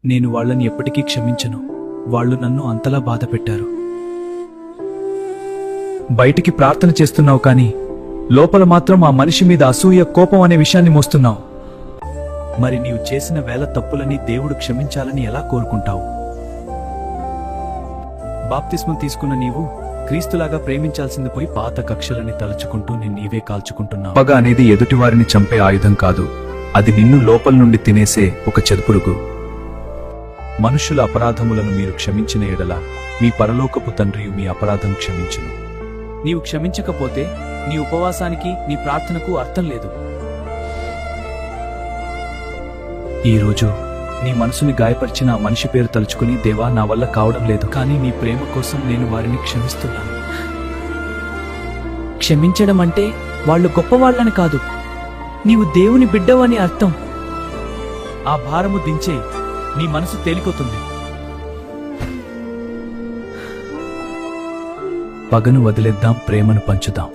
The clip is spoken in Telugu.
నేను వాళ్ళని ఎప్పటికీ క్షమించను. వాళ్ళు నన్ను అంతలా బాధ పెట్టారు. బయటికి ప్రార్థన చేస్తున్నావు కానీ లోపల మాత్రం ఆ మనిషి మీద అసూయ, కోపం అనే విషయాన్ని మోస్తున్నావు. మరి నీవు చేసిన వేల తప్పులని దేవుడు క్షమించాలని ఎలా కోరుకుంటావు? బాప్తిస్మం తీసుకున్న నీవు క్రీస్తులాగా ప్రేమించాల్సింది పోయి పాత కక్షలని తలుచుకుంటూ నీవే కాల్చుకుంటున్నావు. పగ అనేది ఎదుటివారిని చంపే ఆయుధం కాదు, అది నిన్ను లోపల నుండి తినేసే ఒక చెదుపురుగు. మనుషుల అపరాధములను మీరు క్షమించిన ఎడల మీ పరలోకపు తండ్రియు మీ అపరాధం క్షమించును. నీవు క్షమించకపోతే నీ ఉపవాసానికి, నీ ప్రార్థనకు అర్థం లేదు. ఈరోజు నీ మనసుని గాయపరిచిన ఆ మనిషి పేరు తలుచుకుని, దేవా నా వల్ల కావడం లేదు, కానీ నీ ప్రేమ కోసం నేను వారిని క్షమిస్తున్నాను. క్షమించడం అంటే వాళ్ళు గొప్పవాళ్ళని కాదు, నీవు దేవుని బిడ్డవని అర్థం. ఆ భారము దించే, నీ మనసు తేలికొతుంది. పగను వదిలేద్దాం, ప్రేమను పంచుదాం.